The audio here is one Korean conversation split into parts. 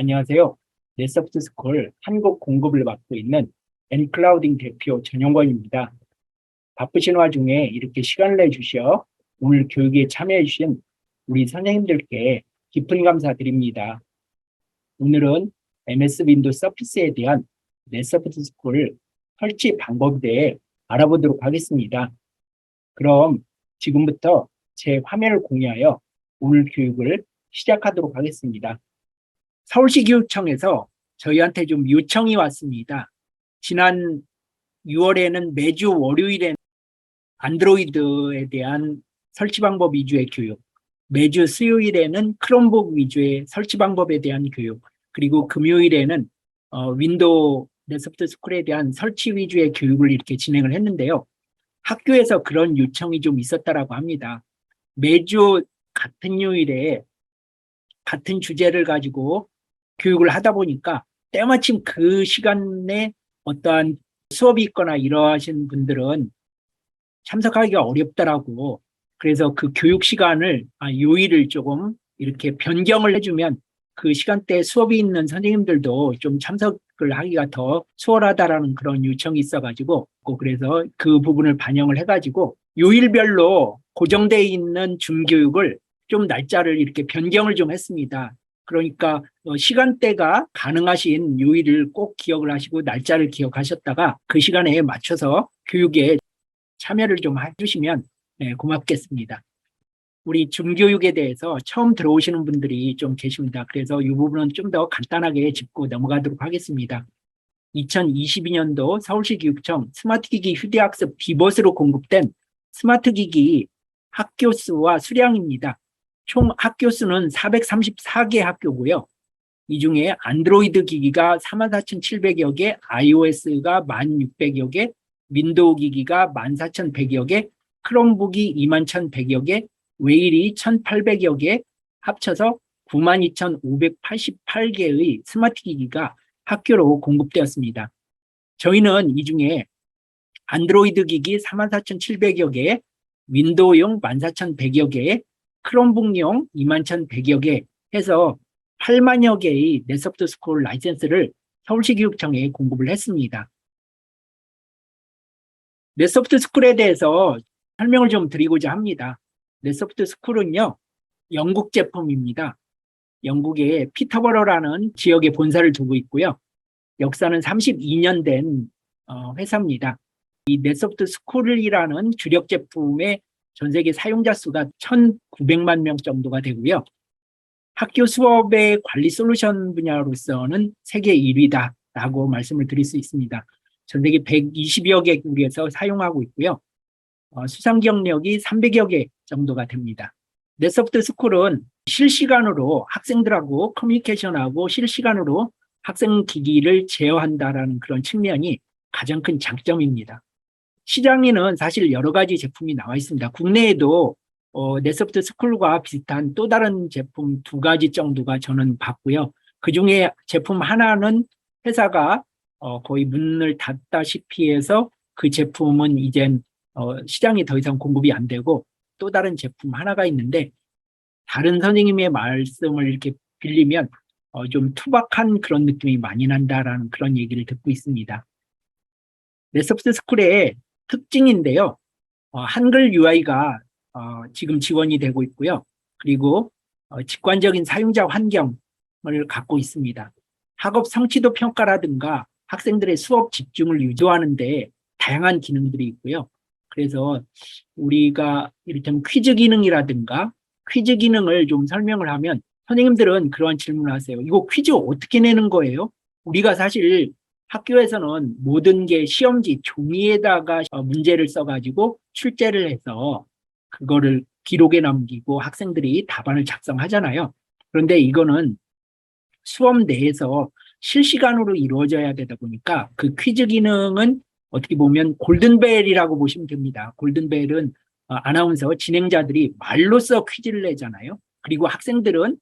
안녕하세요. 넷소프트스쿨 한국 공급을 맡고 있는 엔클라우딩 대표 전영권입니다. 바쁘신 와중에 이렇게 시간을 내주셔 오늘 교육에 참여해 주신 우리 선생님들께 깊은 감사드립니다. 오늘은 MS 윈도우 서피스에 대한 넷소프트스쿨 설치 방법에 대해 알아보도록 하겠습니다. 그럼 지금부터 제 화면을 공유하여 오늘 교육을 시작하도록 하겠습니다. 서울시 교육청에서 저희한테 좀 요청이 왔습니다. 지난 6월에는 매주 월요일에 안드로이드에 대한 설치 방법 위주의 교육, 매주 수요일에는 크롬북 위주의 설치 방법에 대한 교육, 그리고 금요일에는 윈도우 넷소프트 스쿨에 대한 설치 위주의 교육을 이렇게 진행을 했는데요. 학교에서 그런 요청이 좀 있었다라고 합니다. 매주 같은 요일에 같은 주제를 가지고 교육을 하다 보니까 때마침 그 시간에 어떠한 수업이 있거나 이러하신 분들은 참석하기가 어렵더라고. 그래서 그 교육 시간을, 요일을 조금 이렇게 변경을 해주면 그 시간대에 수업이 있는 선생님들도 좀 참석을 하기가 더 수월하다라는 그런 요청이 있어가지고, 그래서 그 부분을 반영을 해가지고 요일별로 고정되어 있는 준교육을 좀 날짜를 이렇게 변경을 좀 했습니다. 그러니까 시간대가 가능하신 요일을 꼭 기억을 하시고 날짜를 기억하셨다가 그 시간에 맞춰서 교육에 참여를 좀 해주시면 고맙겠습니다. 우리 준교육에 대해서 처음 들어오시는 분들이 좀 계십니다. 그래서 이 부분은 좀 더 간단하게 짚고 넘어가도록 하겠습니다. 2022년도 서울시 교육청 스마트기기 휴대학습 비벗으로 공급된 스마트기기 학교 수와 수량입니다. 총 학교 수는 434개 학교고요. 이 중에 안드로이드 기기가 44,700여 개, iOS가 1,600여 개, 윈도우 기기가 14,100여 개, 크롬북이 21,100여 개, 웨일이 1,800여 개, 합쳐서 92,588개의 스마트 기기가 학교로 공급되었습니다. 저희는 이 중에 안드로이드 기기 44,700여 개, 윈도우용 14,100여 개, 크롬북용 21,100여 개 해서 8만여 개의 넷소프트 스쿨 라이센스를 서울시 교육청에 공급을 했습니다. 넷소프트 스쿨에 대해서 설명을 좀 드리고자 합니다. 넷소프트 스쿨은요, 영국 제품입니다. 영국의 피터버러라는 지역에 본사를 두고 있고요. 역사는 32년 된 회사입니다. 이 넷소프트 스쿨이라는 주력 제품의 전 세계 사용자 수가 1,900만 명 정도가 되고요. 학교 수업의 관리 솔루션 분야로서는 세계 1위다라고 말씀을 드릴 수 있습니다. 전 세계 120여 개국에서 사용하고 있고요. 수상 경력이 300여 개 정도가 됩니다. 넷소프트 스쿨은 실시간으로 학생들하고 커뮤니케이션하고 실시간으로 학생 기기를 제어한다라는 그런 측면이 가장 큰 장점입니다. 시장에는 사실 여러 가지 제품이 나와 있습니다. 국내에도 넷소프트 스쿨과 비슷한 또 다른 제품 2가지 정도가 저는 봤고요. 그 중에 제품 하나는 회사가 거의 문을 닫다시피 해서 그 제품은 이젠 시장에 더 이상 공급이 안 되고 또 다른 제품 하나가 있는데 다른 선생님의 말씀을 이렇게 빌리면 좀 투박한 그런 느낌이 많이 난다라는 그런 얘기를 듣고 있습니다. 넷소프트 스쿨의 특징인데요. 한글 UI가 지금 지원이 되고 있고요. 그리고 직관적인 사용자 환경을 갖고 있습니다. 학업 성취도 평가라든가 학생들의 수업 집중을 유도하는 데 다양한 기능들이 있고요. 그래서 우리가 이를테면 퀴즈 기능이라든가 퀴즈 기능을 좀 설명을 하면 선생님들은 그런 질문을 하세요. 이거 퀴즈 어떻게 내는 거예요? 우리가 사실 학교에서는 모든 게 시험지 종이에다가 문제를 써가지고 출제를 해서 그거를 기록에 남기고 학생들이 답안을 작성하잖아요. 그런데 이거는 수업 내에서 실시간으로 이루어져야 되다 보니까 그 퀴즈 기능은 어떻게 보면 골든벨이라고 보시면 됩니다. 골든벨은 아나운서 진행자들이 말로써 퀴즈를 내잖아요. 그리고 학생들은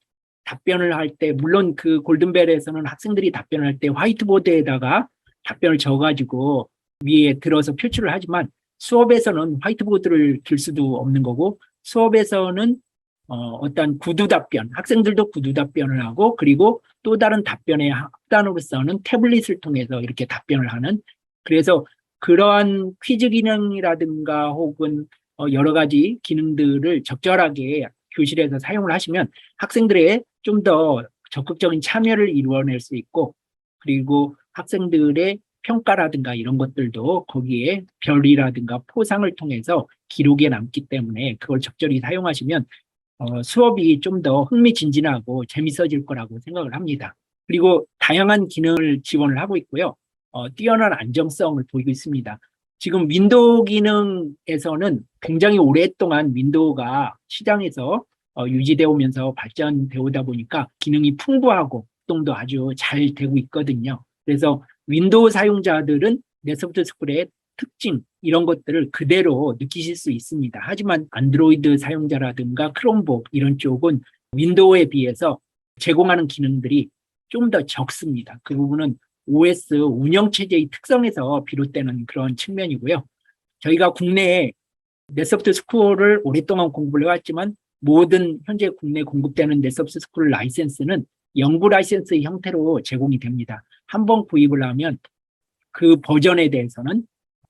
답변을 할 때 물론 그 골든벨에서는 학생들이 답변을 할 때 화이트보드에다가 답변을 적어가지고 위에 들어서 표출을 하지만 수업에서는 화이트보드를 들 수도 없는 거고 수업에서는 어떤 구두 답변, 학생들도 구두 답변을 하고, 그리고 또 다른 답변의 합단으로서는 태블릿을 통해서 이렇게 답변을 하는, 그래서 그러한 퀴즈 기능이라든가 혹은 여러 가지 기능들을 적절하게 교실에서 사용을 하시면 학생들의 좀 더 적극적인 참여를 이루어낼 수 있고, 그리고 학생들의 평가라든가 이런 것들도 거기에 별이라든가 포상을 통해서 기록에 남기 때문에 그걸 적절히 사용하시면 수업이 좀 더 흥미진진하고 재밌어질 거라고 생각을 합니다. 그리고 다양한 기능을 지원을 하고 있고요. 뛰어난 안정성을 보이고 있습니다. 지금 윈도우 기능에서는 굉장히 오랫동안 윈도우가 시장에서 유지되어 오면서 발전되어 오다 보니까 기능이 풍부하고 활동도 아주 잘 되고 있거든요. 그래서 윈도우 사용자들은 네소프트 스쿨의 특징 이런 것들을 그대로 느끼실 수 있습니다. 하지만 안드로이드 사용자라든가 크롬북 이런 쪽은 윈도우에 비해서 제공하는 기능들이 좀 더 적습니다. 그 부분은 OS 운영체제의 특성에서 비롯되는 그런 측면이고요. 저희가 국내에 넷소프트 스쿨을 오랫동안 공부를 해왔지만 모든 현재 국내 공급되는 넷소프트 스쿨 라이센스는 연구 라이센스 형태로 제공이 됩니다. 한번 구입을 하면 그 버전에 대해서는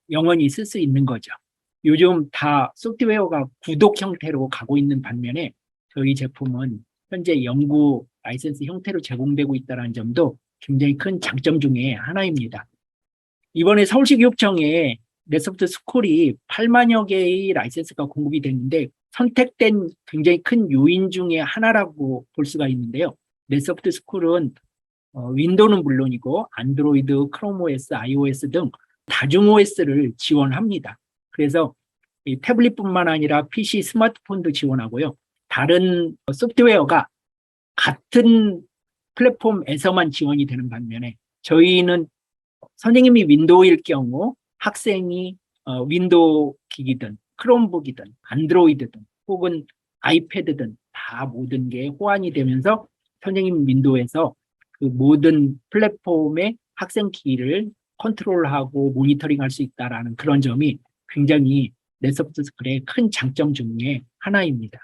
영원히 쓸 수 있는 거죠. 요즘 다 소프트웨어가 구독 형태로 가고 있는 반면에 저희 제품은 현재 연구 라이센스 형태로 제공되고 있다는 점도 굉장히 큰 장점 중에 하나입니다. 이번에 서울시 교육청에 넷소프트 스쿨이 8만여 개의 라이센스가 공급이 됐는데 선택된 굉장히 큰 요인 중에 하나라고 볼 수가 있는데요. 넷소프트 스쿨은 윈도우는 물론이고 안드로이드, 크롬 OS, iOS 등 다중 OS를 지원합니다. 그래서 이 태블릿뿐만 아니라 PC, 스마트폰도 지원하고요. 다른 소프트웨어가 같은 플랫폼에서만 지원이 되는 반면에 저희는 선생님이 윈도우일 경우 학생이 윈도우 기기든 크롬북이든 안드로이드든 혹은 아이패드든 다 모든 게 호환이 되면서 선생님 윈도우에서 그 모든 플랫폼의 학생 기기를 컨트롤하고 모니터링할 수 있다는 그런 점이 굉장히 넷소프트 스쿨의 큰 장점 중에 하나입니다.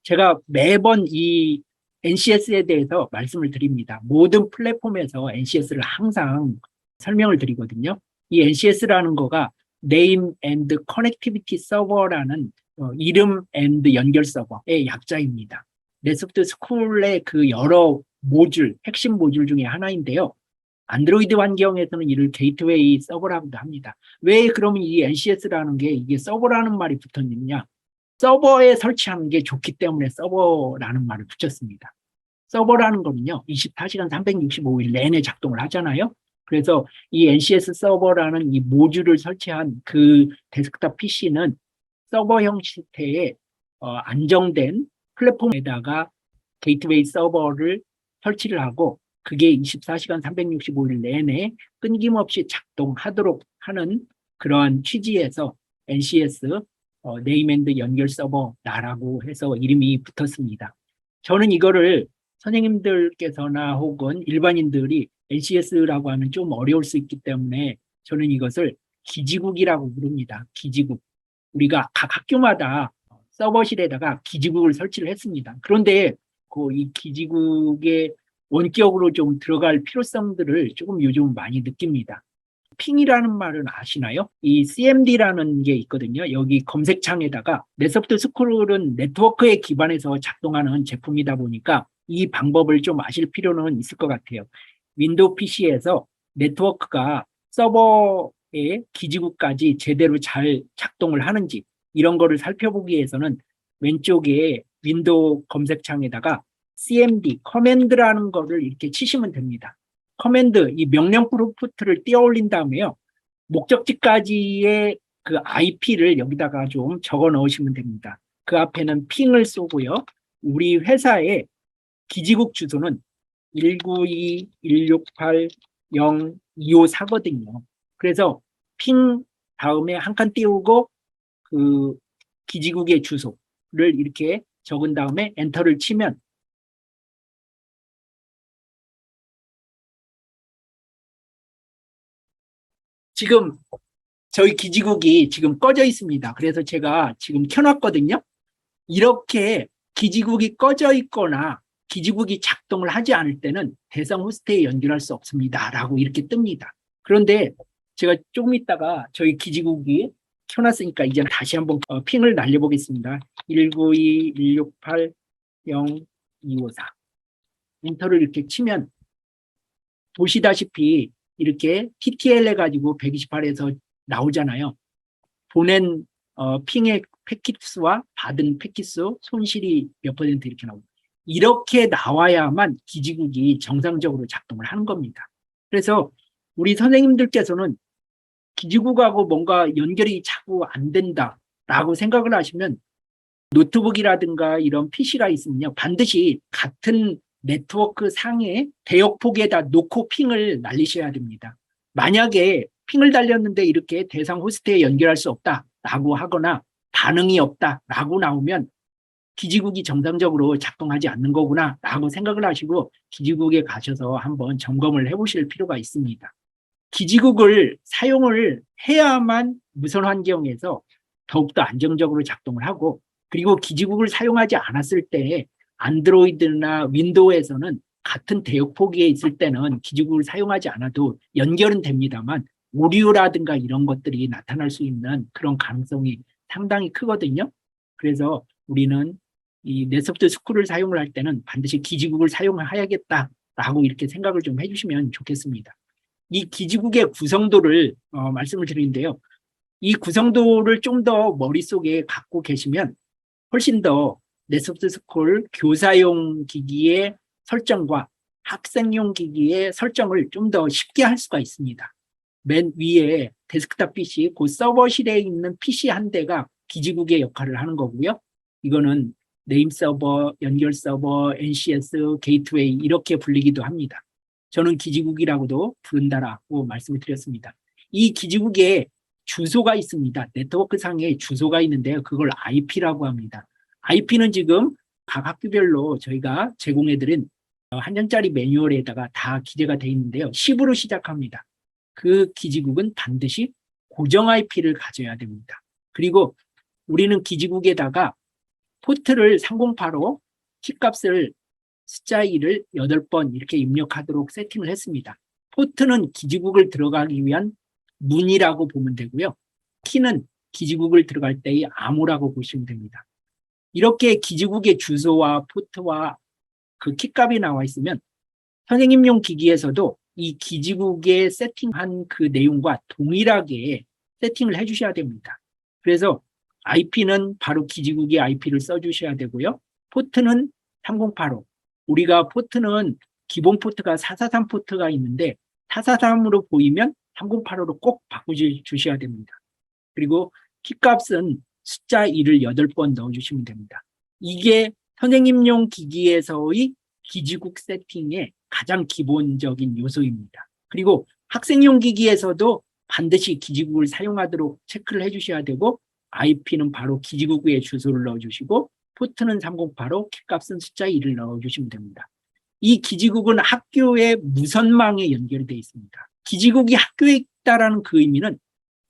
제가 매번 이 NCS에 대해서 말씀을 드립니다. 모든 플랫폼에서 NCS를 항상 설명을 드리거든요. 이 NCS라는 거가 Name and Connectivity Server라는 이름 and 연결 서버의 약자입니다. 넷소프트 스쿨의 그 여러 모듈, 핵심 모듈 중에 하나인데요. 안드로이드 환경에서는 이를 게이트웨이 서버라고도 합니다. 왜 그러면 이 NCS라는 게 이게 서버라는 말이 붙었느냐? 서버에 설치하는 게 좋기 때문에 서버라는 말을 붙였습니다. 서버라는 거는요, 24시간 365일 내내 작동을 하잖아요. 그래서 이 NCS 서버라는 이 모듈을 설치한 그 데스크탑 PC는 서버 형태의 안정된 플랫폼에다가 게이트웨이 서버를 설치를 하고 그게 24시간 365일 내내 끊김없이 작동하도록 하는 그러한 취지에서 NCS 네임앤드 연결 서버라고 해서 이름이 붙었습니다. 저는 이거를 선생님들께서나 혹은 일반인들이 NCS라고 하면 좀 어려울 수 있기 때문에 저는 이것을 기지국이라고 부릅니다. 기지국. 우리가 각 학교마다 서버실에다가 기지국을 설치를 했습니다. 그런데 이 기지국에 원격으로 좀 들어갈 필요성들을 조금 요즘 많이 느낍니다. 핑이라는 말은 아시나요? 이 CMD라는 게 있거든요. 여기 검색창에다가 넷소프트 스쿨은 네트워크에 기반해서 작동하는 제품이다 보니까 이 방법을 좀 아실 필요는 있을 것 같아요. 윈도우 PC에서 네트워크가 서버의 기지국까지 제대로 잘 작동을 하는지 이런 거를 살펴보기 위해서는 왼쪽에 윈도우 검색창에다가 CMD, 커맨드라는 거를 이렇게 치시면 됩니다. 커맨드, 이 명령 프롬프트를 띄워 올린 다음에요. 목적지까지의 그 IP를 여기다가 좀 적어 넣으시면 됩니다. 그 앞에는 핑을 쏘고요. 우리 회사의 기지국 주소는 192.168.0254거든요. 그래서 핑 다음에 한 칸 띄우고 그 기지국의 주소를 이렇게 적은 다음에 엔터를 치면 지금 저희 기지국이 지금 꺼져 있습니다. 그래서 제가 지금 켜놨거든요. 이렇게 기지국이 꺼져 있거나 기지국이 작동을 하지 않을 때는 대상 호스트에 연결할 수 없습니다. 라고 이렇게 뜹니다. 그런데 제가 조금 있다가 저희 기지국이 켜놨으니까 이제 다시 한번 핑을 날려보겠습니다. 192.168.0254 엔터를 이렇게 치면 보시다시피 이렇게 TTL 해가지고 128에서 나오잖아요. 보낸 핑의 패킷수와 받은 패킷수 손실이 몇 퍼센트 이렇게 나옵니다. 이렇게 나와야만 기지국이 정상적으로 작동을 하는 겁니다. 그래서 우리 선생님들께서는 기지국하고 뭔가 연결이 자꾸 안 된다라고 생각을 하시면 노트북이라든가 이런 PC가 있으면요. 반드시 같은 네트워크 상에 대역폭에다 놓고 핑을 날리셔야 됩니다. 만약에 핑을 달렸는데 이렇게 대상 호스트에 연결할 수 없다라고 하거나 반응이 없다라고 나오면 기지국이 정상적으로 작동하지 않는 거구나 라고 생각을 하시고 기지국에 가셔서 한번 점검을 해보실 필요가 있습니다. 기지국을 사용을 해야만 무선 환경에서 더욱더 안정적으로 작동을 하고 그리고 기지국을 사용하지 않았을 때 안드로이드나 윈도우에서는 같은 대역폭에 있을 때는 기지국을 사용하지 않아도 연결은 됩니다만 오류라든가 이런 것들이 나타날 수 있는 그런 가능성이 상당히 크거든요. 그래서 우리는 이 넷소프트 스쿨을 사용을 할 때는 반드시 기지국을 사용해야겠다라고 이렇게 생각을 좀 해주시면 좋겠습니다. 이 기지국의 구성도를 말씀을 드리는데요. 이 구성도를 좀 더 머릿속에 갖고 계시면 훨씬 더 넷소프트 스쿨 교사용 기기의 설정과 학생용 기기의 설정을 좀 더 쉽게 할 수가 있습니다. 맨 위에 데스크탑 PC, 그 서버실에 있는 PC 한 대가 기지국의 역할을 하는 거고요. 이거는 네임 서버, 연결 서버, NCS, 게이트웨이 이렇게 불리기도 합니다. 저는 기지국이라고도 부른다라고 말씀을 드렸습니다. 이 기지국에 주소가 있습니다. 네트워크 상에 주소가 있는데요. 그걸 IP라고 합니다. IP는 지금 각 학교별로 저희가 제공해드린 한 장짜리 매뉴얼에다가 다 기재가 되어 있는데요. 10으로 시작합니다. 그 기지국은 반드시 고정 IP를 가져야 됩니다. 그리고 우리는 기지국에다가 포트를 3085 키값을 숫자 2를 8번 이렇게 입력하도록 세팅을 했습니다. 포트는 기지국을 들어가기 위한 문이라고 보면 되고요. 키는 기지국을 들어갈 때의 암호라고 보시면 됩니다. 이렇게 기지국의 주소와 포트와 그 키값이 나와 있으면 선생님용 기기에서도 이 기지국에 세팅한 그 내용과 동일하게 세팅을 해주셔야 됩니다. 그래서 IP는 바로 기지국의 IP를 써주셔야 되고요. 포트는 3085. 우리가 포트는 기본 포트가 443 포트가 있는데 443으로 보이면 3085로 꼭 바꿔주셔야 됩니다. 그리고 키값은 숫자 2를 8번 넣어주시면 됩니다. 이게 선생님용 기기에서의 기지국 세팅의 가장 기본적인 요소입니다. 그리고 학생용 기기에서도 반드시 기지국을 사용하도록 체크를 해주셔야 되고 IP는 바로 기지국의 주소를 넣어주시고 포트는 3085, 키값은 숫자 2를 넣어주시면 됩니다. 이 기지국은 학교의 무선망에 연결이 되어 있습니다. 기지국이 학교에 있다는 그 의미는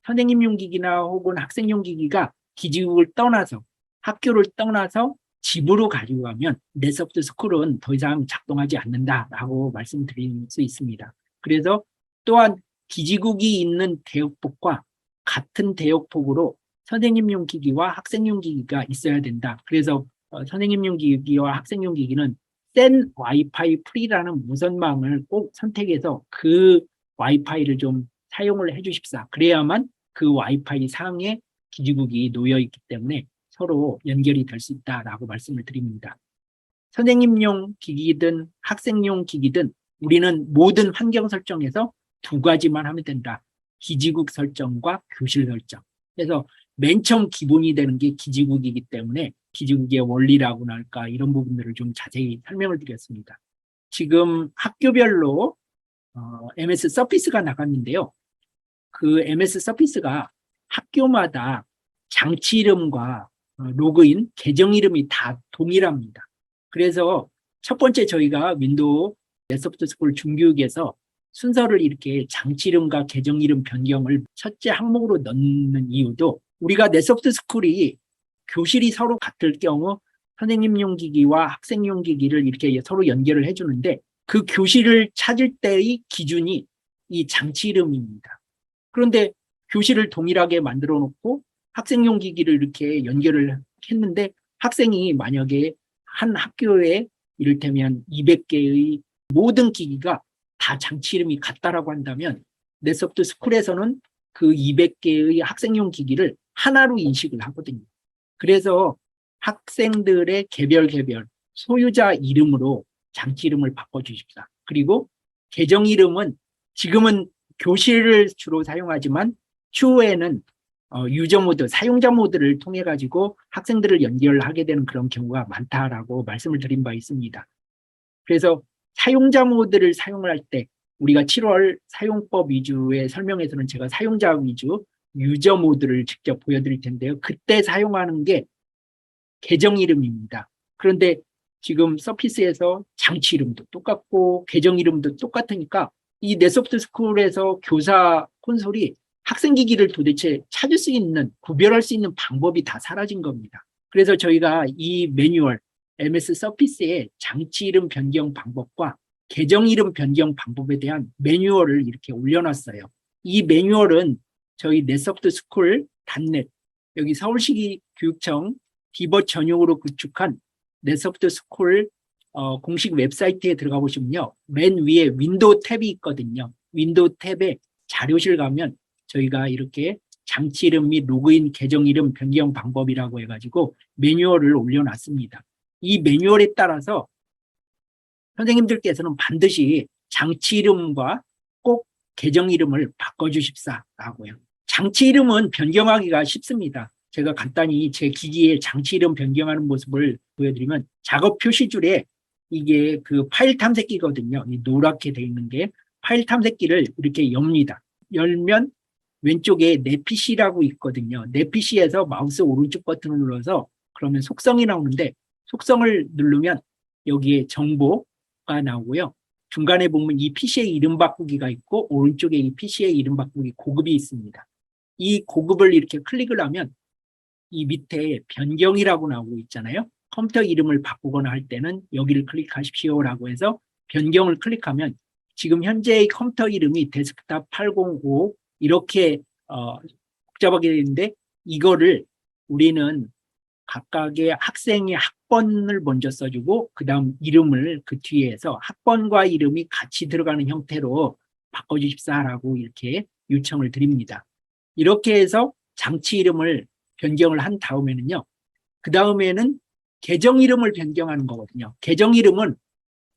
선생님용 기기나 혹은 학생용 기기가 기지국을 떠나서 학교를 떠나서 집으로 가지고 가면 넷소프트 스쿨은 더 이상 작동하지 않는다라고 말씀드릴 수 있습니다. 그래서 또한 기지국이 있는 대역폭과 같은 대역폭으로 선생님용 기기와 학생용 기기가 있어야 된다. 그래서 선생님용 기기와 학생용 기기는 센 와이파이 프리라는 무선망을 꼭 선택해서 그 와이파이를 좀 사용을 해주십사. 그래야만 그 와이파이 상에 기지국이 놓여 있기 때문에 서로 연결이 될 수 있다라고 말씀을 드립니다. 선생님용 기기든 학생용 기기든 우리는 모든 환경 설정에서 두 가지만 하면 된다. 기지국 설정과 교실 설정. 그래서 맨 처음 기본이 되는 게 기지국이기 때문에 기지국의 원리라고나 할까 이런 부분들을 좀 자세히 설명을 드렸습니다. 지금 학교별로 MS 서피스가 나갔는데요. 그 MS 서피스가 학교마다 장치 이름과 로그인, 계정 이름이 다 동일합니다. 그래서 첫 번째 저희가 윈도우 넷소프트 스쿨 중교육에서 순서를 이렇게 장치 이름과 계정 이름 변경을 첫째 항목으로 넣는 이유도 우리가 넷소프트 스쿨이 교실이 서로 같을 경우 선생님용 기기와 학생용 기기를 이렇게 서로 연결을 해주는데 그 교실을 찾을 때의 기준이 이 장치 이름입니다. 그런데 교실을 동일하게 만들어 놓고 학생용 기기를 이렇게 연결을 했는데 학생이 만약에 한 학교에 이를테면 200개의 모든 기기가 다 장치 이름이 같다라고 한다면 넷소프트 스쿨에서는 그 200개의 학생용 기기를 하나로 인식을 하거든요. 그래서 학생들의 개별 소유자 이름으로 장치 이름을 바꿔주십사. 그리고 계정 이름은 지금은 교실을 주로 사용하지만 추후에는 유저 모드, 사용자 모드를 통해 가지고 학생들을 연결하게 되는 그런 경우가 많다라고 말씀을 드린 바 있습니다. 그래서 사용자 모드를 사용을 할 때 우리가 7월 사용법 위주의 설명에서는 제가 사용자 위주 유저 모드를 직접 보여드릴 텐데요. 그때 사용하는 게 계정 이름입니다. 그런데 지금 서피스에서 장치 이름도 똑같고 계정 이름도 똑같으니까 이 넷소프트 스쿨에서 교사 콘솔이 학생 기기를 도대체 찾을 수 있는, 구별할 수 있는 방법이 다 사라진 겁니다. 그래서 저희가 이 매뉴얼 MS 서피스의 장치 이름 변경 방법과 계정 이름 변경 방법에 대한 매뉴얼을 이렇게 올려놨어요. 이 매뉴얼은 저희 넷소프트 스쿨 .net 여기 서울시 교육청 디버 전용으로 구축한 넷소프트 스쿨 공식 웹사이트에 들어가 보시면요. 맨 위에 윈도우 탭이 있거든요. 윈도우 탭에 자료실 가면 저희가 이렇게 장치 이름 및 로그인 계정 이름 변경 방법이라고 해가지고 매뉴얼을 올려놨습니다. 이 매뉴얼에 따라서 선생님들께서는 반드시 장치 이름과 꼭 계정 이름을 바꿔주십사라고요. 장치 이름은 변경하기가 쉽습니다. 제가 간단히 제 기기에 장치 이름 변경하는 모습을 보여드리면 작업 표시줄에 이게 그 파일 탐색기거든요. 이 노랗게 되어 있는 게 파일 탐색기를 이렇게 엽니다. 열면 왼쪽에 내 PC라고 있거든요. 내 PC에서 마우스 오른쪽 버튼을 눌러서 그러면 속성이 나오는데 속성을 누르면 여기에 정보가 나오고요. 중간에 보면 이 PC의 이름 바꾸기가 있고 오른쪽에 이 PC의 이름 바꾸기 고급이 있습니다. 이 고급을 이렇게 클릭을 하면 이 밑에 변경이라고 나오고 있잖아요. 컴퓨터 이름을 바꾸거나 할 때는 여기를 클릭하십시오라고 해서 변경을 클릭하면 지금 현재의 컴퓨터 이름이 데스크탑 805 이렇게 복잡하게 되는데 이거를 우리는 각각의 학생의 학번을 먼저 써주고 그 다음 이름을 그 뒤에서 학번과 이름이 같이 들어가는 형태로 바꿔주십사라고 이렇게 요청을 드립니다. 이렇게 해서 장치 이름을 변경을 한 다음에는요. 그 다음에는 계정 이름을 변경하는 거거든요. 계정 이름은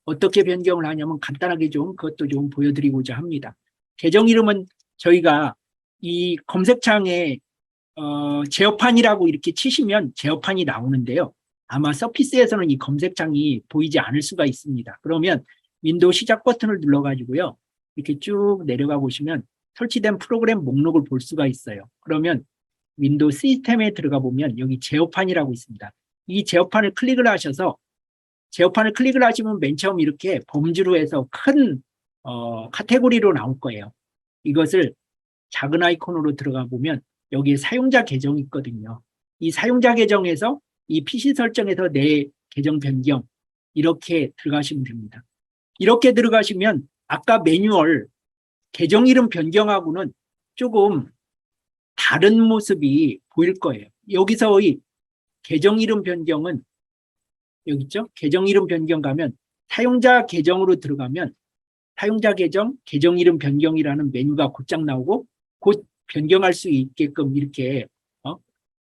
어떻게 변경을 하냐면 간단하게 좀 그것도 좀 보여드리고자 합니다. 계정 이름은 저희가 이 검색창에 제어판이라고 이렇게 치시면 제어판이 나오는데요. 아마 서피스에서는 이 검색창이 보이지 않을 수가 있습니다. 그러면 윈도우 시작 버튼을 눌러가지고요. 이렇게 쭉 내려가 보시면 설치된 프로그램 목록을 볼 수가 있어요. 그러면 윈도우 시스템에 들어가 보면 여기 제어판이라고 있습니다. 이 제어판을 클릭을 하셔서 제어판을 클릭을 하시면 맨 처음 이렇게 범주로 해서 큰 카테고리로 나올 거예요. 이것을 작은 아이콘으로 들어가 보면 여기에 사용자 계정이 있거든요. 이 사용자 계정에서 이 PC 설정에서 내 계정 변경 이렇게 들어가시면 됩니다. 이렇게 들어가시면 아까 매뉴얼 계정 이름 변경하고는 조금 다른 모습이 보일 거예요. 여기서의 계정 이름 변경은 여기 있죠? 계정 이름 변경 가면 사용자 계정으로 들어가면 사용자 계정, 계정 이름 변경이라는 메뉴가 곧장 나오고 곧 변경할 수 있게끔 이렇게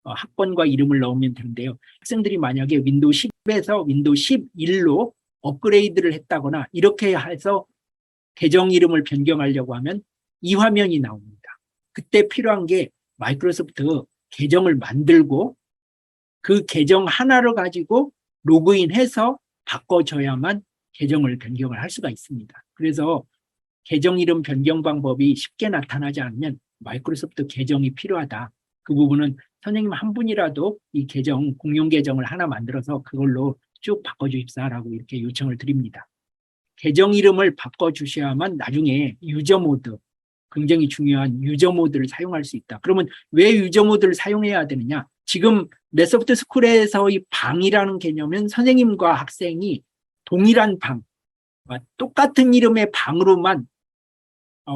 학번과 이름을 넣으면 되는데요. 학생들이 만약에 윈도우 10에서 윈도우 11로 업그레이드를 했다거나 이렇게 해서 계정 이름을 변경하려고 하면 이 화면이 나옵니다. 그때 필요한 게 마이크로소프트 계정을 만들고 그 계정 하나를 가지고 로그인해서 바꿔줘야만 계정을 변경을 할 수가 있습니다. 그래서 계정 이름 변경 방법이 쉽게 나타나지 않으면 마이크로소프트 계정이 필요하다. 그 부분은 선생님 한 분이라도 이 계정, 공용 계정을 하나 만들어서 그걸로 쭉 바꿔주십사라고 이렇게 요청을 드립니다. 계정 이름을 바꿔주셔야만 나중에 유저 모드, 굉장히 중요한 유저 모드를 사용할 수 있다. 그러면 왜 유저 모드를 사용해야 되느냐? 지금 네소프트 스쿨에서 이 방이라는 개념은 선생님과 학생이 동일한 방, 똑같은 이름의 방으로만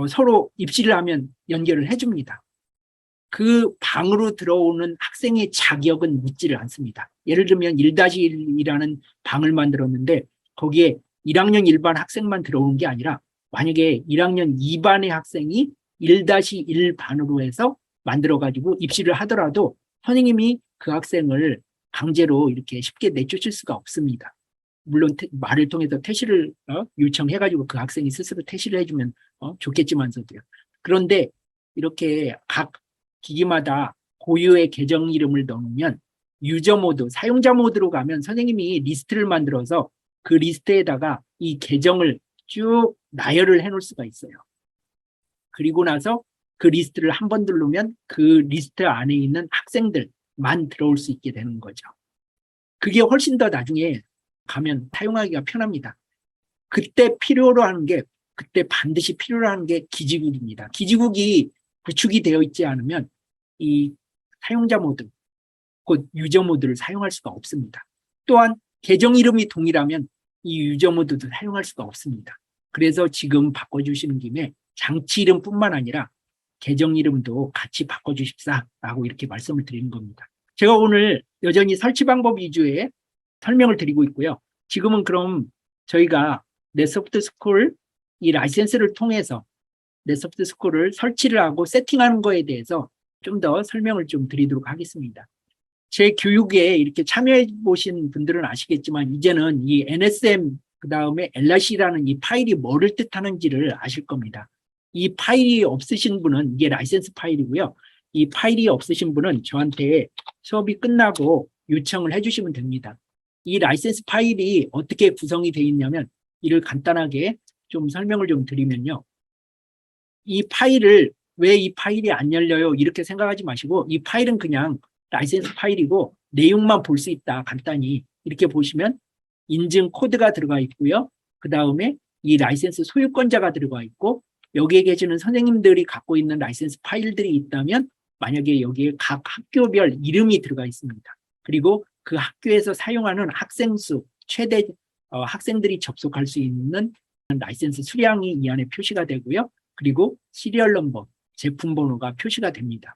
서로 입시를 하면 연결을 해줍니다. 그 방으로 들어오는 학생의 자격은 묻지를 않습니다. 예를 들면 1-1이라는 방을 만들었는데 거기에 1학년 1반 학생만 들어오는 게 아니라 만약에 1학년 2반의 학생이 1-1반으로 해서 만들어가지고 입시를 하더라도 선생님이 그 학생을 강제로 이렇게 쉽게 내쫓을 수가 없습니다. 물론 말을 통해서 퇴실을 요청해가지고 그 학생이 스스로 퇴실을 해주면 좋겠지만서도요. 그런데 이렇게 각 기기마다 고유의 계정 이름을 넣으면 유저 모드, 사용자 모드로 가면 선생님이 리스트를 만들어서 그 리스트에다가 이 계정을 쭉 나열을 해놓을 수가 있어요. 그리고 나서 그 리스트를 한 번 누르면 그 리스트 안에 있는 학생들만 들어올 수 있게 되는 거죠. 그게 훨씬 더 나중에 가면 사용하기가 편합니다. 그때 반드시 필요로 하는 게 기지국입니다. 기지국이 구축이 되어 있지 않으면 이 사용자 모드, 곧 유저 모드를 사용할 수가 없습니다. 또한 계정 이름이 동일하면 이 유저 모드도 사용할 수가 없습니다. 그래서 지금 바꿔주시는 김에 장치 이름뿐만 아니라 계정 이름도 같이 바꿔주십사라고 이렇게 말씀을 드리는 겁니다. 제가 오늘 여전히 설치 방법 위주의 설명을 드리고 있고요. 지금은 그럼 저희가 네소프트 스쿨 이 라이센스를 통해서 네소프트 스쿨을 설치를 하고 세팅하는 거에 대해서 좀 더 설명을 좀 드리도록 하겠습니다. 제 교육에 이렇게 참여해 보신 분들은 아시겠지만 이제는 이 NSM 그다음에 LRC라는 이 파일이 뭐를 뜻하는지를 아실 겁니다. 이 파일이 없으신 분은 이게 라이센스 파일이고요. 이 파일이 없으신 분은 저한테 수업이 끝나고 요청을 해주시면 됩니다. 이 라이센스 파일이 어떻게 구성이 되어 있냐면 이를 간단하게 좀 설명을 좀 드리면요. 이 파일을 왜 이 파일이 안 열려요? 이렇게 생각하지 마시고 이 파일은 그냥 라이센스 파일이고 내용만 볼 수 있다. 간단히 이렇게 보시면 인증 코드가 들어가 있고요. 그 다음에 이 라이센스 소유권자가 들어가 있고 여기에 계시는 선생님들이 갖고 있는 라이센스 파일들이 있다면 만약에 여기에 각 학교별 이름이 들어가 있습니다. 그리고 그 학교에서 사용하는 학생 수, 최대 학생들이 접속할 수 있는 라이센스 수량이 이 안에 표시가 되고요. 그리고 시리얼 넘버, 제품 번호가 표시가 됩니다.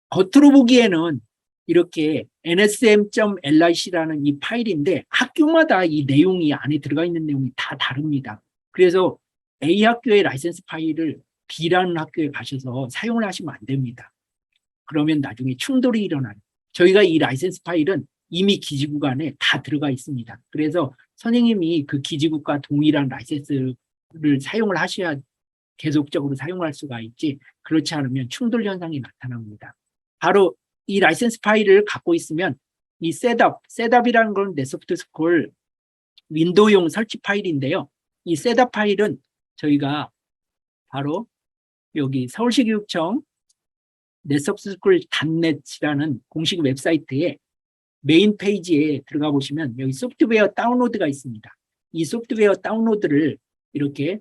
겉으로 보기에는 이렇게 nsm.lic라는 이 파일인데 학교마다 이 내용이 안에 들어가 있는 내용이 다 다릅니다. 그래서 A 학교의 라이센스 파일을 B라는 학교에 가셔서 사용을 하시면 안 됩니다. 그러면 나중에 충돌이 일어나요. 저희가 이 라이센스 파일은 이미 기지국 안에 다 들어가 있습니다. 그래서 선생님이 그 기지국과 동일한 라이센스를 사용을 하셔야 계속적으로 사용할 수가 있지 그렇지 않으면 충돌 현상이 나타납니다. 바로 이 라이센스 파일을 갖고 있으면 이 셋업이라는 건 네소프트 스쿨 윈도우용 설치 파일인데요. 이 셋업 파일은 저희가 바로 여기 서울시 교육청 네소프트 스쿨 .net이라는 공식 웹사이트에 메인 페이지에 들어가 보시면 여기 소프트웨어 다운로드가 있습니다. 이 소프트웨어 다운로드를 이렇게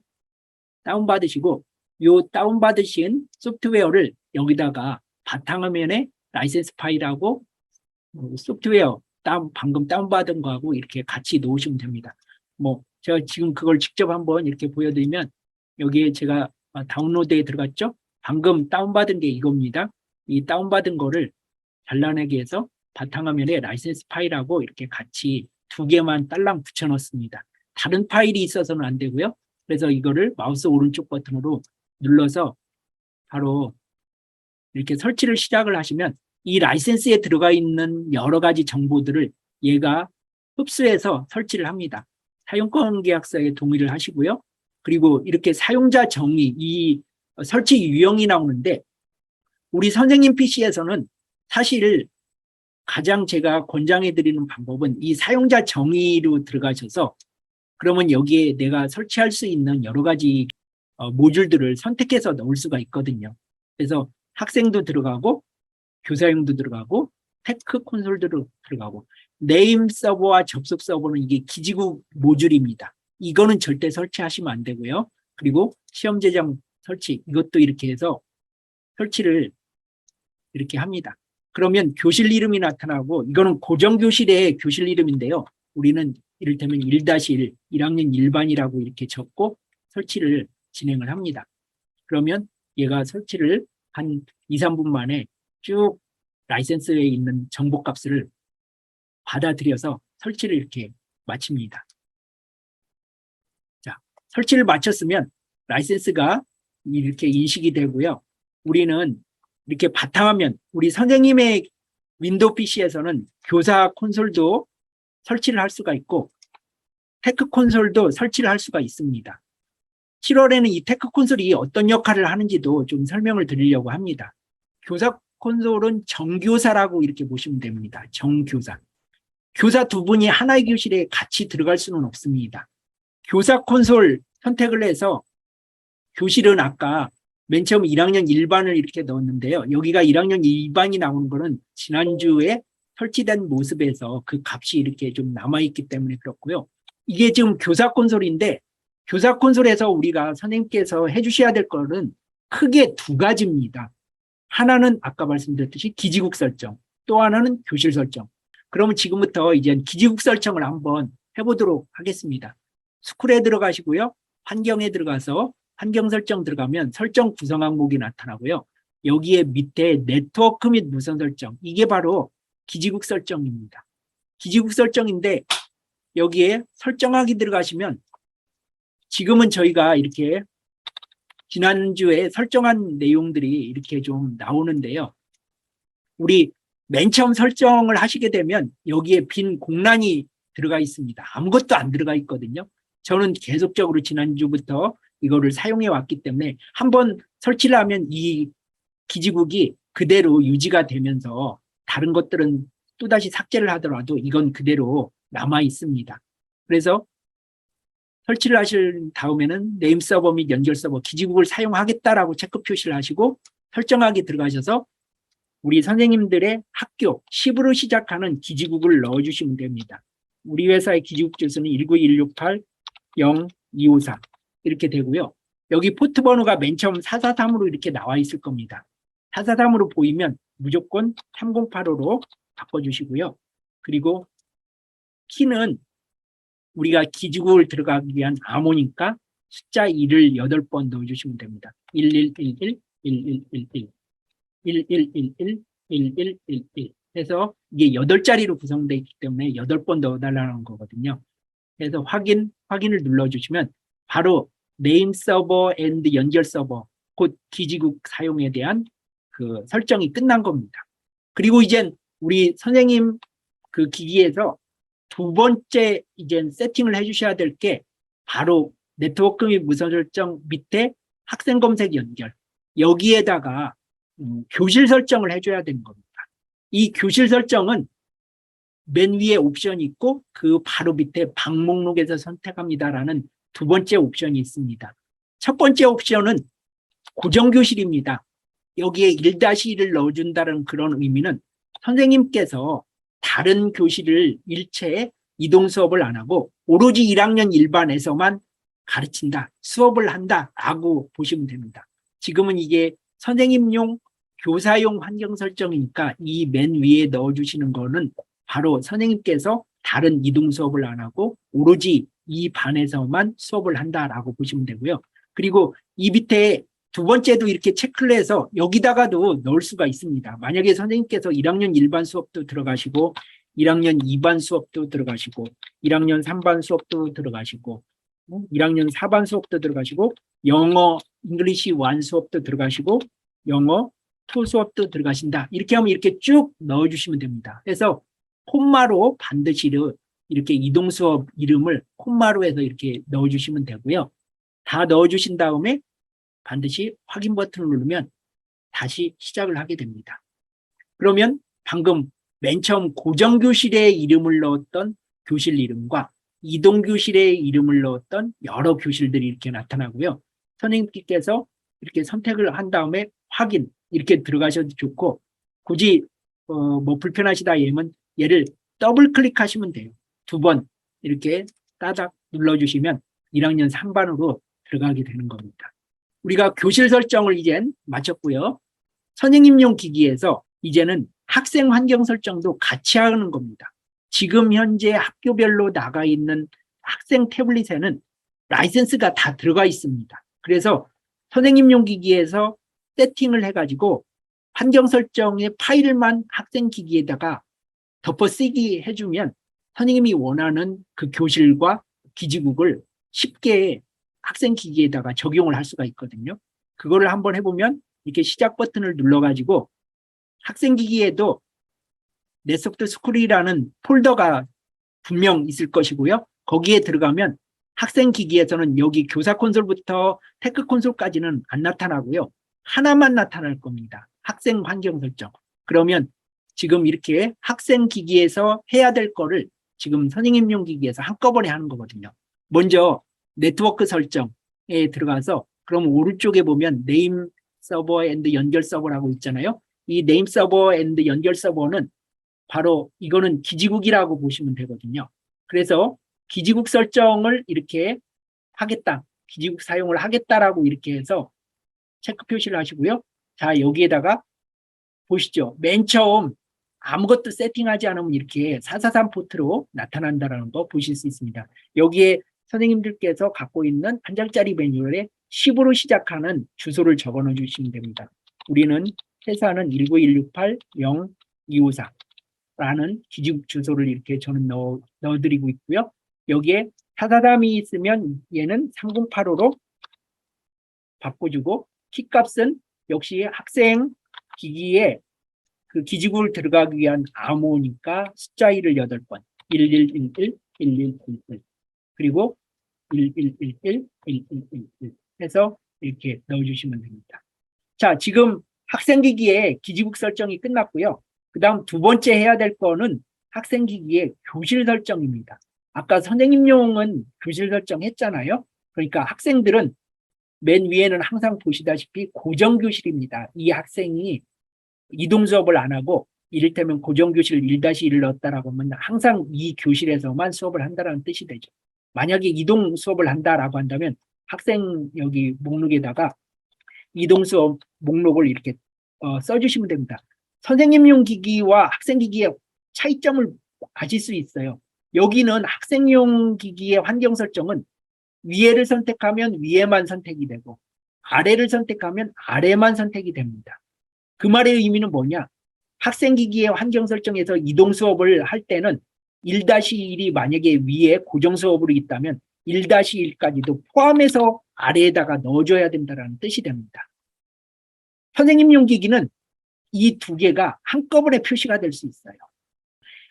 다운받으시고 이 다운받으신 소프트웨어를 여기다가 바탕화면에 라이센스 파일하고 소프트웨어 방금 다운받은 거하고 이렇게 같이 놓으시면 됩니다. 제가 지금 그걸 직접 한번 이렇게 보여드리면 여기에 제가 다운로드에 들어갔죠? 방금 다운받은 게 이겁니다. 이 다운받은 거를 잘라내기 해서 바탕화면에 라이센스 파일하고 이렇게 같이 두 개만 딸랑 붙여 넣습니다. 다른 파일이 있어서는 안 되고요. 그래서 이거를 마우스 오른쪽 버튼으로 눌러서 바로 이렇게 설치를 시작을 하시면 이 라이센스에 들어가 있는 여러 가지 정보들을 얘가 흡수해서 설치를 합니다. 사용권 계약서에 동의를 하시고요. 그리고 이렇게 사용자 정의, 이 설치 유형이 나오는데 우리 선생님 PC에서는 사실 가장 제가 권장해 드리는 방법은 이 사용자 정의로 들어가셔서 그러면 여기에 내가 설치할 수 있는 여러 가지 모듈들을 선택해서 넣을 수가 있거든요. 그래서 학생도 들어가고 교사용도 들어가고 테크 콘솔도 들어가고 네임 서버와 접속 서버는 이게 기지국 모듈입니다. 이거는 절대 설치하시면 안 되고요. 그리고 시험 제작 설치 이것도 이렇게 해서 설치를 이렇게 합니다. 그러면 교실 이름이 나타나고 이거는 고정교실의 교실 이름인데요. 우리는 이를테면 1-1, 1학년 1반이라고 이렇게 적고 설치를 진행을 합니다. 그러면 얘가 설치를 한 2, 3분 만에 쭉 라이센스에 있는 정보값을 받아들여서 설치를 이렇게 마칩니다. 자, 설치를 마쳤으면 라이센스가 이렇게 인식이 되고요. 우리는 이렇게 바탕화면, 우리 선생님의 윈도우 PC에서는 교사 콘솔도 설치를 할 수가 있고 테크 콘솔도 설치를 할 수가 있습니다. 7월에는 이 테크 콘솔이 어떤 역할을 하는지도 좀 설명을 드리려고 합니다. 교사 콘솔은 정교사라고 이렇게 보시면 됩니다. 정교사. 교사 두 분이 하나의 교실에 같이 들어갈 수는 없습니다. 교사 콘솔 선택을 해서 교실은 아까 맨 처음 1학년 1반을 이렇게 넣었는데요. 여기가 1학년 2반이 나오는 거는 지난주에 설치된 모습에서 그 값이 이렇게 좀 남아있기 때문에 그렇고요. 이게 지금 교사 콘솔인데 교사 콘솔에서 우리가 선생님께서 해주셔야 될 거는 크게 두 가지입니다. 하나는 아까 말씀드렸듯이 기지국 설정, 또 하나는 교실 설정. 그러면 지금부터 이제 기지국 설정을 한번 해보도록 하겠습니다. 스쿨에 들어가시고요. 환경에 들어가서 환경 설정 들어가면 설정 구성 항목이 나타나고요. 여기에 밑에 네트워크 및 무선 설정, 이게 바로 기지국 설정입니다. 기지국 설정인데 여기에 설정하기 들어가시면 지금은 저희가 이렇게 지난주에 설정한 내용들이 이렇게 좀 나오는데요. 우리 맨 처음 설정을 하시게 되면 여기에 빈 공란이 들어가 있습니다. 아무것도 안 들어가 있거든요. 저는 계속적으로 지난주부터 이거를 사용해 왔기 때문에 한번 설치를 하면 이 기지국이 그대로 유지가 되면서 다른 것들은 또다시 삭제를 하더라도 이건 그대로 남아 있습니다. 그래서 설치를 하실 다음에는 네임 서버 및 연결 서버 기지국을 사용하겠다라고 체크 표시를 하시고 설정하기 들어가셔서 우리 선생님들의 학교 10으로 시작하는 기지국을 넣어주시면 됩니다. 우리 회사의 기지국 주소는 19168-0253 이렇게 되고요. 여기 포트 번호가 맨 처음 443으로 이렇게 나와 있을 겁니다. 443으로 보이면 무조건 3085로 바꿔주시고요. 그리고 키는 우리가 기지국을 들어가기 위한 암호니까 숫자 2를 8번 넣어주시면 됩니다. 1111, 1111, 1111, 1111 해서 이게 8자리로 구성되어 있기 때문에 8번 넣어달라는 거거든요. 그래서 확인을 눌러주시면 바로 네임 서버 앤드 연결 서버, 곧 기지국 사용에 대한 그 설정이 끝난 겁니다. 그리고 이젠 우리 선생님 그 기기에서 두 번째 이제 세팅을 해주셔야 될 게 바로 네트워크 및 무선 설정 밑에 학생 검색 연결, 여기에다가 교실 설정을 해줘야 되는 겁니다. 이 교실 설정은 맨 위에 옵션이 있고 그 바로 밑에 방 목록에서 선택합니다라는 두 번째 옵션이 있습니다. 첫 번째 옵션은 고정교실입니다. 여기에 1-1을 넣어준다는 그런 의미는 선생님께서 다른 교실을 일체에 이동 수업을 안 하고 오로지 1학년 1반에서만 가르친다, 수업을 한다라고 보시면 됩니다. 지금은 이게 선생님용, 교사용 환경 설정이니까 이 맨 위에 넣어주시는 거는 바로 선생님께서 다른 이동 수업을 안 하고 오로지 이 반에서만 수업을 한다라고 보시면 되고요. 그리고 이 밑에 두 번째도 이렇게 체크를 해서 여기다가도 넣을 수가 있습니다. 만약에 선생님께서 1학년 1반 수업도 들어가시고 1학년 2반 수업도 들어가시고 1학년 3반 수업도 들어가시고 1학년 4반 수업도 들어가시고 영어 잉글리시 1 수업도 들어가시고 영어 2 수업도 들어가신다. 이렇게 하면 이렇게 쭉 넣어주시면 됩니다. 그래서 콤마로 반드시 이렇게 이동 수업 이름을 콤마로 해서 이렇게 넣어주시면 되고요. 다 넣어주신 다음에 반드시 확인 버튼을 누르면 다시 시작을 하게 됩니다. 그러면 방금 맨 처음 고정교실의 이름을 넣었던 교실 이름과 이동교실의 이름을 넣었던 여러 교실들이 이렇게 나타나고요. 선생님께서 이렇게 선택을 한 다음에 확인 이렇게 들어가셔도 좋고 굳이 뭐 불편하시다 이러면 얘를 더블 클릭하시면 돼요. 2번 이렇게 따닥 눌러주시면 1학년 3반으로 들어가게 되는 겁니다. 우리가 교실 설정을 이젠 마쳤고요. 선생님용 기기에서 이제는 학생 환경 설정도 같이 하는 겁니다. 지금 현재 학교별로 나가 있는 학생 태블릿에는 라이센스가 다 들어가 있습니다. 그래서 선생님용 기기에서 세팅을 해가지고 환경 설정의 파일만 학생 기기에다가 덮어 쓰기 해주면 선생님이 원하는 그 교실과 기지국을 쉽게 학생 기기에다가 적용을 할 수가 있거든요. 그거를 한번 해보면 이렇게 시작 버튼을 눌러가지고 학생 기기에도 넷소프트 스쿨이라는 폴더가 분명 있을 것이고요. 거기에 들어가면 학생 기기에서는 여기 교사 콘솔부터 테크 콘솔까지는 안 나타나고요. 하나만 나타날 겁니다. 학생 환경 설정. 그러면 지금 이렇게 학생 기기에서 해야 될 거를 지금 선생님용 기기에서 한꺼번에 하는 거거든요. 먼저 네트워크 설정에 들어가서 그럼 오른쪽에 보면 네임 서버 앤드 연결 서버라고 있잖아요. 이 네임 서버 앤드 연결 서버는 바로 이거는 기지국이라고 보시면 되거든요. 그래서 기지국 설정을 이렇게 하겠다. 기지국 사용을 하겠다라고 이렇게 해서 체크 표시를 하시고요. 자, 여기에다가 보시죠. 맨 처음 아무것도 세팅하지 않으면 이렇게 443 포트로 나타난다는 거 보실 수 있습니다. 여기에 선생님들께서 갖고 있는 한 장짜리 매뉴얼에 10으로 시작하는 주소를 적어 넣어 주시면 됩니다. 우리는 회사는 19168-0254 라는 기지국 주소를 이렇게 저는 넣어드리고 있고요. 여기에 443이 있으면 얘는 3085로 바꿔주고 키값은 역시 학생 기기에 그 기지국을 들어가기 위한 암호니까 숫자 1을 8번 1111, 1111 그리고 1111, 1111 해서 이렇게 넣어주시면 됩니다. 자, 지금 학생 기기에 기지국 설정이 끝났고요. 그 다음 두 번째 해야 될 거는 학생 기기의 교실 설정입니다. 아까 선생님용은 교실 설정했잖아요. 그러니까 학생들은 맨 위에는 항상 보시다시피 고정교실입니다. 이 학생이 이동 수업을 안 하고 이를테면 고정교실 1-1을 넣었다라고 하면 항상 이 교실에서만 수업을 한다는 뜻이 되죠. 만약에 이동 수업을 한다라고 한다면 학생 여기 목록에다가 이동 수업 목록을 이렇게 써주시면 됩니다. 선생님용 기기와 학생 기기의 차이점을 아실 수 있어요. 여기는 학생용 기기의 환경 설정은 위에를 선택하면 위에만 선택이 되고 아래를 선택하면 아래만 선택이 됩니다. 그 말의 의미는 뭐냐? 학생 기기의 환경 설정에서 이동 수업을 할 때는 1-1이 만약에 위에 고정 수업으로 있다면 1-1까지도 포함해서 아래에다가 넣어줘야 된다는 뜻이 됩니다. 선생님용 기기는 이 두 개가 한꺼번에 표시가 될 수 있어요.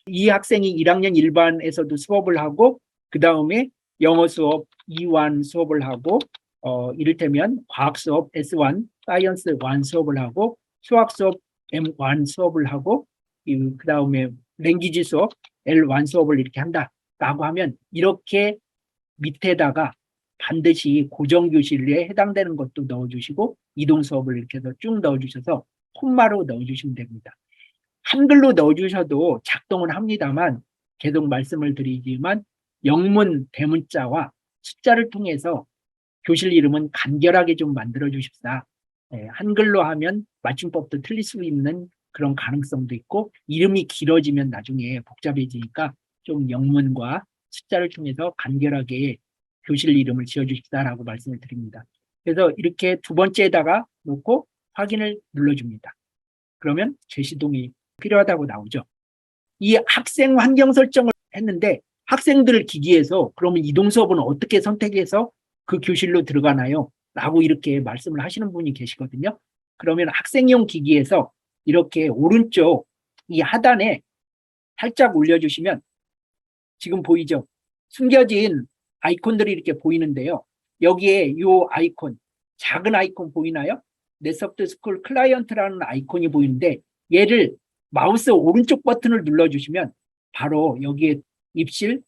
이 학생이 1학년 1반에서도 수업을 하고 그 다음에 영어 수업 2반 수업을 하고 이를테면 과학 수업 S1, 사이언스 1 수업을 하고 수학 수업 M1 수업을 하고 그 다음에 랭귀지 수업 L1 수업을 이렇게 한다라고 하면 이렇게 밑에다가 반드시 고정교실에 해당되는 것도 넣어주시고 이동 수업을 이렇게 해서 쭉 넣어주셔서 콤마로 넣어주시면 됩니다. 한글로 넣어주셔도 작동은 합니다만 계속 말씀을 드리지만 영문 대문자와 숫자를 통해서 교실 이름은 간결하게 좀 만들어 주십사. 한글로 하면 맞춤법도 틀릴 수 있는 그런 가능성도 있고 이름이 길어지면 나중에 복잡해지니까 좀 영문과 숫자를 통해서 간결하게 교실 이름을 지어주십사라고 말씀을 드립니다. 그래서 이렇게 두 번째에다가 놓고 확인을 눌러줍니다. 그러면 제시동이 필요하다고 나오죠. 이 학생 환경 설정을 했는데 학생들 기기에서 그러면 이동 수업은 어떻게 선택해서 그 교실로 들어가나요? 라고 이렇게 말씀을 하시는 분이 계시거든요. 그러면 학생용 기기에서 이렇게 오른쪽 이 하단에 살짝 올려주시면 지금 보이죠? 숨겨진 아이콘들이 이렇게 보이는데요. 여기에 이 아이콘, 작은 아이콘 보이나요? 넷소프트 스쿨 클라이언트라는 아이콘이 보이는데 얘를 마우스 오른쪽 버튼을 눌러주시면 바로 여기에 입실,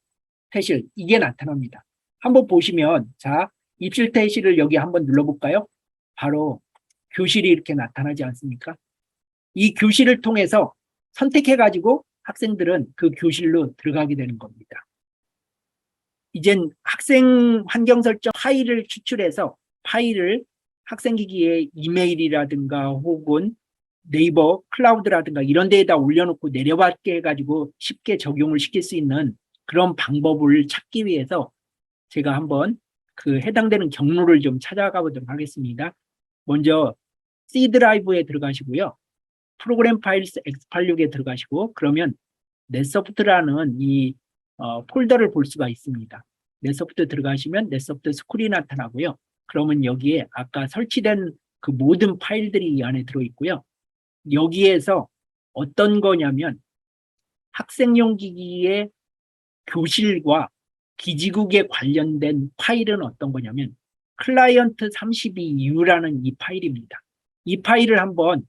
퇴실 이게 나타납니다. 한번 보시면 자 입실, 퇴실을 여기 한번 눌러볼까요? 바로 교실이 이렇게 나타나지 않습니까? 이 교실을 통해서 선택해가지고 학생들은 그 교실로 들어가게 되는 겁니다. 이젠 학생 환경 설정 파일을 추출해서 파일을 학생기기에 이메일이라든가 혹은 네이버 클라우드라든가 이런 데에다 올려놓고 내려받게 해가지고 쉽게 적용을 시킬 수 있는 그런 방법을 찾기 위해서 제가 한번 그 해당되는 경로를 좀 찾아가 보도록 하겠습니다. 먼저 C 드라이브에 들어가시고요. 프로그램 파일스 X86에 들어가시고 그러면 넷소프트라는 이 폴더를 볼 수가 있습니다. 넷소프트 들어가시면 넷소프트 스쿨이 나타나고요. 그러면 여기에 아까 설치된 그 모든 파일들이 이 안에 들어있고요. 여기에서 어떤 거냐면 학생용 기기의 교실과 기지국에 관련된 파일은 어떤 거냐면 클라이언트 32U라는 이 파일입니다. 이 파일을 한번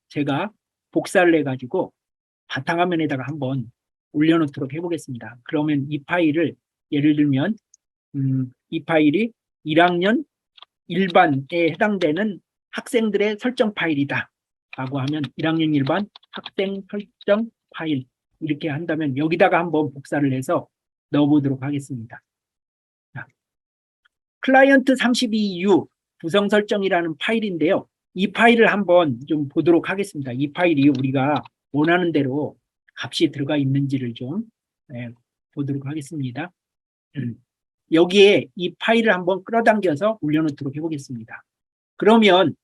제가 복사를 해가지고 바탕화면에다가 한번 올려놓도록 해보겠습니다. 그러면 이 파일을 예를 들면 이 파일이 1학년 일반에 해당되는 학생들의 설정 파일이다 라고 하면 1학년 일반 학생 설정 파일 이렇게 한다면 여기다가 한번 복사를 해서 넣어보도록 하겠습니다. 자, 클라이언트 32U 구성 설정이라는 파일인데요. 이 파일을 한번 좀 보도록 하겠습니다. 이 파일이 우리가 원하는 대로 값이 들어가 있는지를 좀 보도록 하겠습니다. 여기에 이 파일을 한번 끌어당겨서 올려놓도록 해보겠습니다. 그러면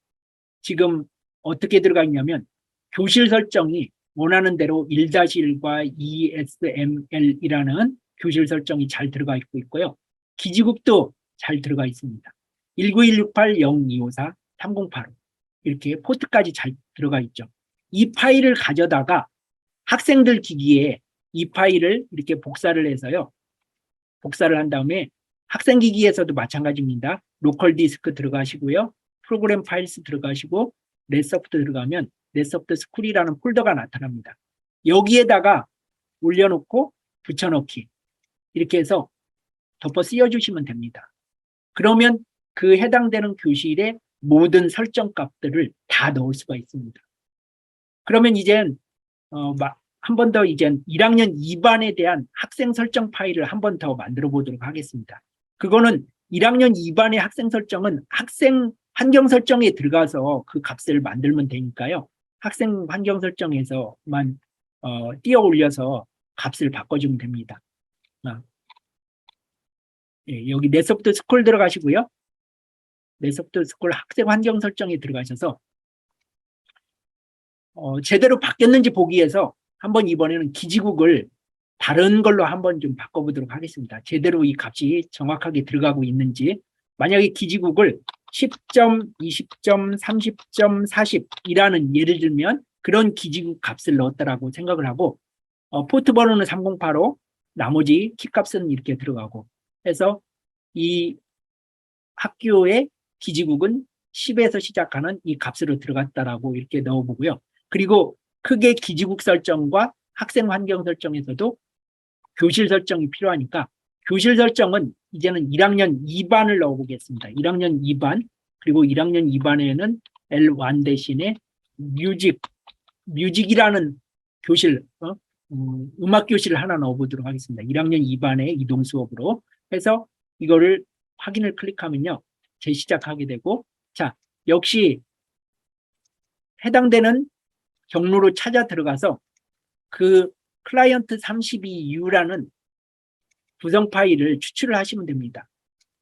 지금 어떻게 들어가 있냐면 교실 설정이 원하는 대로 1-1과 ESML이라는 교실 설정이 잘 들어가 있고요. 기지국도 잘 들어가 있습니다. 1916802543085 이렇게 포트까지 잘 들어가 있죠. 이 파일을 가져다가 학생들 기기에 이 파일을 이렇게 복사를 해서요. 복사를 한 다음에 학생 기기에서도 마찬가지입니다. 로컬 디스크 들어가시고요. 프로그램 파일스 들어가시고 넷소프트 들어가면 넷소프트 스쿨이라는 폴더가 나타납니다. 여기에다가 올려놓고 붙여넣기 이렇게 해서 덮어 씌워주시면 됩니다. 그러면 그 해당되는 교실의 모든 설정 값들을 다 넣을 수가 있습니다. 그러면 이젠 한 번 더 이젠 1학년 2반에 대한 학생 설정 파일을 한 번 더 만들어 보도록 하겠습니다. 그거는 1학년 2반의 학생 설정은 학생 환경 설정에 들어가서 그 값을 만들면 되니까요. 학생 환경 설정에서만 띄어 올려서 값을 바꿔주면 됩니다. 예, 여기 넷소프트 스쿨 들어가시고요. 넷소프트 스쿨 학생 환경 설정에 들어가셔서 제대로 바뀌었는지 보기 위해서 한번 이번에는 기지국을 다른 걸로 한번 좀 바꿔보도록 하겠습니다. 제대로 이 값이 정확하게 들어가고 있는지. 만약에 기지국을 10점, 20점, 30점, 40이라는 예를 들면 그런 기지국 값을 넣었다라고 생각을 하고 포트 번호는 3085, 나머지 키 값은 이렇게 들어가고 해서 이 학교의 기지국은 10에서 시작하는 이 값으로 들어갔다라고 이렇게 넣어보고요. 그리고 크게 기지국 설정과 학생 환경 설정에서도 교실 설정이 필요하니까 교실 설정은 이제는 1학년 2반을 넣어보겠습니다. 1학년 2반 그리고 1학년 2반에는 L1 대신에 뮤직이라는 교실 음악 교실을 하나 넣어보도록 하겠습니다. 1학년 2반의 이동 수업으로 해서 이거를 확인을 클릭하면요. 재시작하게 되고 자 역시 해당되는 경로로 찾아 들어가서 그 클라이언트 32U라는 구성 파일을 추출을 하시면 됩니다.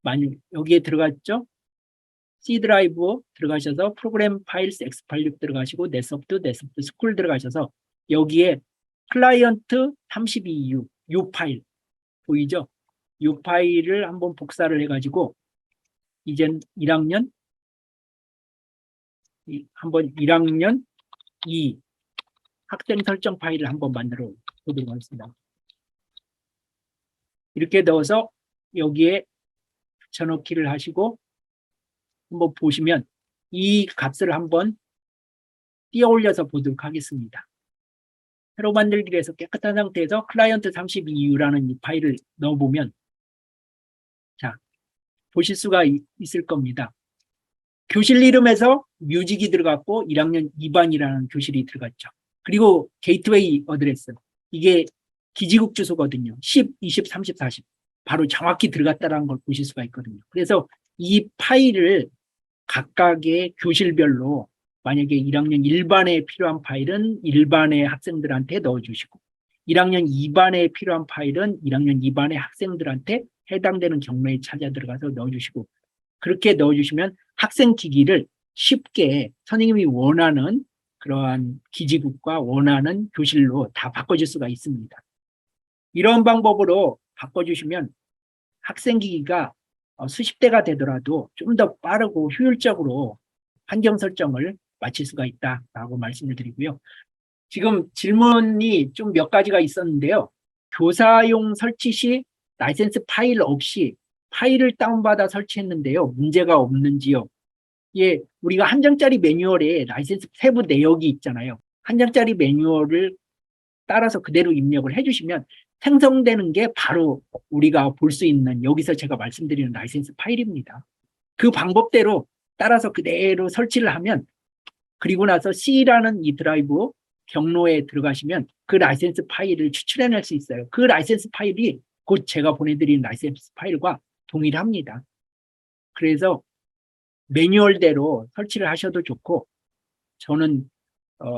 만약 여기에 들어갔죠? C 드라이브 들어가셔서 프로그램 파일스 X86 들어가시고 넷소프트 스쿨 들어가셔서 여기에 클라이언트 32U 이 파일 보이죠? 이 파일을 한번 복사를 해가지고 이젠 1학년 한번 1학년 2 학생 설정 파일을 한번 만들어 보도록 하겠습니다. 이렇게 넣어서 여기에 붙여넣기를 하시고 한번 보시면 이 값을 한번 띄어 올려서 보도록 하겠습니다. 새로 만들기를 해서 깨끗한 상태에서 클라이언트 32U라는 이 파일을 넣어보면 자 보실 수가 있을 겁니다. 교실 이름에서 뮤직이 들어갔고 1학년 2반이라는 교실이 들어갔죠. 그리고 게이트웨이 어드레스 이게 기지국 주소거든요. 10, 20, 30, 40 바로 정확히 들어갔다는 걸 보실 수가 있거든요. 그래서 이 파일을 각각의 교실별로 만약에 1학년 1반에 필요한 파일은 1반의 학생들한테 넣어주시고 1학년 2반에 필요한 파일은 1학년 2반의 학생들한테 해당되는 경로에 찾아 들어가서 넣어주시고 그렇게 넣어주시면 학생 기기를 쉽게 선생님이 원하는 그러한 기지국과 원하는 교실로 다 바꿔줄 수가 있습니다. 이런 방법으로 바꿔주시면 학생 기기가 수십 대가 되더라도 좀 더 빠르고 효율적으로 환경 설정을 마칠 수가 있다라고 말씀을 드리고요. 지금 질문이 좀 몇 가지가 있었는데요. 교사용 설치 시 라이센스 파일 없이 파일을 다운받아 설치했는데요. 문제가 없는지요? 예, 우리가 한 장짜리 매뉴얼에 라이센스 세부 내역이 있잖아요. 한 장짜리 매뉴얼을 따라서 그대로 입력을 해주시면 생성되는 게 바로 우리가 볼 수 있는 여기서 제가 말씀드리는 라이센스 파일입니다. 그 방법대로 따라서 그대로 설치를 하면 그리고 나서 C라는 이 드라이브 경로에 들어가시면 그 라이센스 파일을 추출해낼 수 있어요. 그 라이센스 파일이 곧 제가 보내드린 라이센스 파일과 동일합니다. 그래서 매뉴얼대로 설치를 하셔도 좋고 저는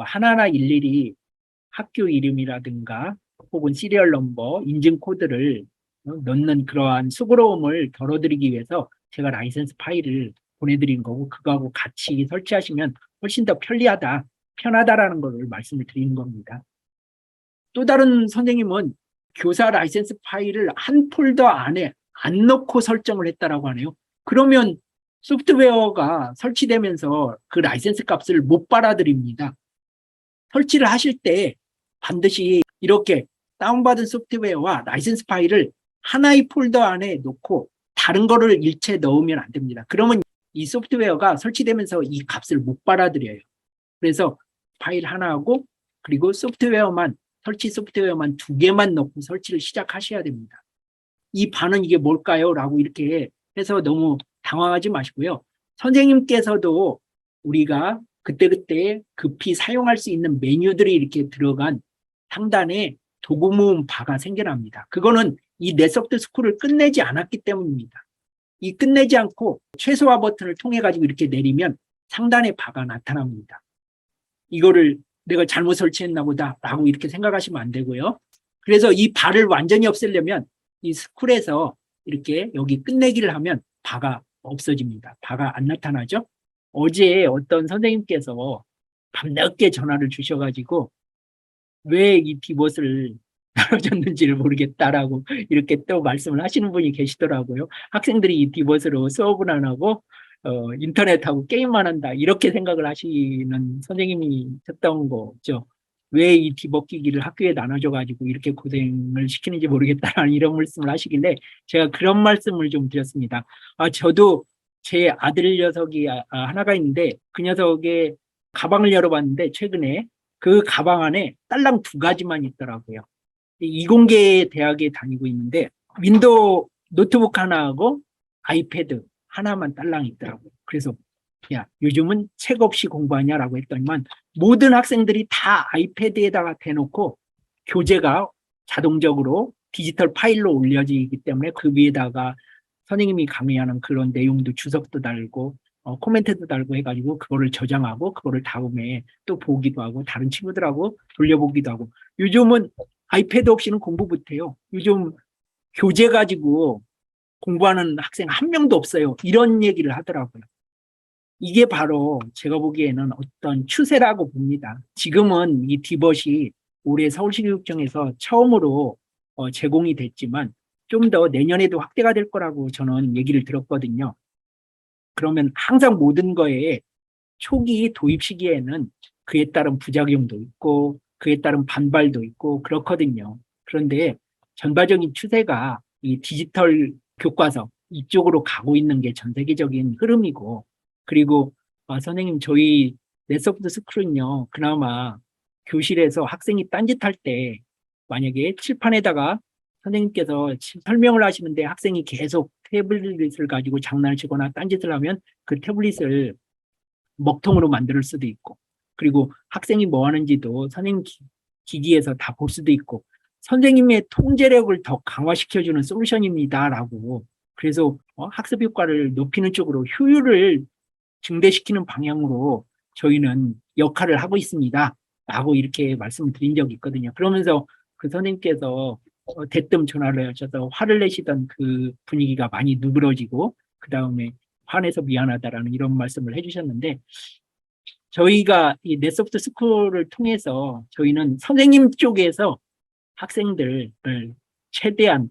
하나하나 일일이 학교 이름이라든가 혹은 시리얼 넘버, 인증 코드를 넣는 그러한 수고로움을 덜어드리기 위해서 제가 라이센스 파일을 보내드린 거고 그거하고 같이 설치하시면 훨씬 더 편리하다, 편하다라는 것을 말씀을 드리는 겁니다. 또 다른 선생님은 교사 라이센스 파일을 한 폴더 안에 안 넣고 설정을 했다라고 하네요. 그러면 소프트웨어가 설치되면서 그 라이센스 값을 못 받아들입니다. 설치를 하실 때 반드시 이렇게 다운받은 소프트웨어와 라이센스 파일을 하나의 폴더 안에 놓고 다른 거를 일체 넣으면 안 됩니다. 그러면 이 소프트웨어가 설치되면서 이 값을 못 받아들여요. 그래서 파일 하나하고 그리고 소프트웨어만 설치 소프트웨어만 2개만 넣고 설치를 시작하셔야 됩니다. 이 반은 이게 뭘까요? 라고 이렇게 해서 너무 당황하지 마시고요. 선생님께서도 우리가 그때그때 급히 사용할 수 있는 메뉴들이 이렇게 들어간 상단에 도구 모음 바가 생겨납니다. 그거는 이 넷소프트 스쿨을 끝내지 않았기 때문입니다. 이 끝내지 않고 최소화 버튼을 통해 가지고 이렇게 내리면 상단에 바가 나타납니다. 이거를 내가 잘못 설치했나 보다 라고 이렇게 생각하시면 안 되고요. 그래서 이 바를 완전히 없애려면 이 스쿨에서 이렇게 여기 끝내기를 하면 바가 없어집니다. 바가 안 나타나죠. 어제 어떤 선생님께서 밤늦게 전화를 주셔가지고 왜 이 디봇을 나눠줬는지를 모르겠다라고 이렇게 또 말씀을 하시는 분이 계시더라고요. 학생들이 이 디봇으로 수업을 안 하고 인터넷하고 게임만 한다 이렇게 생각을 하시는 선생님이 셨던 거죠. 왜 이 디봇 기기를 학교에 나눠줘가지고 이렇게 고생을 시키는지 모르겠다라는 이런 말씀을 하시길래 제가 그런 말씀을 좀 드렸습니다. 저도 제 아들 녀석이 하나가 있는데 그 녀석의 가방을 열어봤는데 최근에 그 가방 안에 딸랑 2가지만 있더라고요. 이공계 대학에 다니고 있는데 윈도우 노트북 하나하고 아이패드 하나만 딸랑 있더라고요. 그래서 야 요즘은 책 없이 공부하냐라고 했더니만 모든 학생들이 다 아이패드에다가 대놓고 교재가 자동적으로 디지털 파일로 올려지기 때문에 그 위에다가 선생님이 강의하는 그런 내용도 주석도 달고 코멘트도 달고 해가지고 그거를 저장하고 그거를 다음에 또 보기도 하고 다른 친구들하고 돌려보기도 하고 요즘은 아이패드 없이는 공부 못해요. 요즘 교재 가지고 공부하는 학생 한 명도 없어요. 이런 얘기를 하더라고요. 이게 바로 제가 보기에는 어떤 추세라고 봅니다. 지금은 이 디벗이 올해 서울시 교육청에서 처음으로 제공이 됐지만 좀 더 내년에도 확대가 될 거라고 저는 얘기를 들었거든요. 그러면 항상 모든 거에 초기 도입 시기에는 그에 따른 부작용도 있고 그에 따른 반발도 있고 그렇거든요. 그런데 전반적인 추세가 이 디지털 교과서 이쪽으로 가고 있는 게 전 세계적인 흐름이고 그리고 선생님 저희 넷소프트 스쿨은요 그나마 교실에서 학생이 딴짓할 때 만약에 칠판에다가 선생님께서 설명을 하시는데 학생이 계속 태블릿을 가지고 장난을 치거나 딴짓을 하면 그 태블릿을 먹통으로 만들 수도 있고 그리고 학생이 뭐 하는지도 선생님 기기에서 다 볼 수도 있고 선생님의 통제력을 더 강화시켜주는 솔루션입니다라고 그래서 학습 효과를 높이는 쪽으로 효율을 증대시키는 방향으로 저희는 역할을 하고 있습니다. 라고 이렇게 말씀을 드린 적이 있거든요. 그러면서 그 선생님께서 대뜸 전화를 하셔서 화를 내시던 그 분위기가 많이 누그러지고 그 다음에 화내서 미안하다라는 이런 말씀을 해주셨는데 저희가 이 넷소프트 스쿨을 통해서 저희는 선생님 쪽에서 학생들을 최대한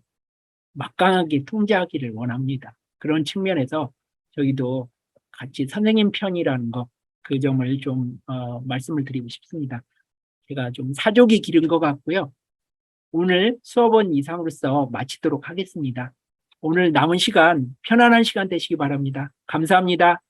막강하게 통제하기를 원합니다. 그런 측면에서 저희도 같이 선생님 편이라는 거, 그 점을 좀 말씀을 드리고 싶습니다. 제가 좀 사족이 기른 것 같고요. 오늘 수업은 이상으로서 마치도록 하겠습니다. 오늘 남은 시간 편안한 시간 되시기 바랍니다. 감사합니다.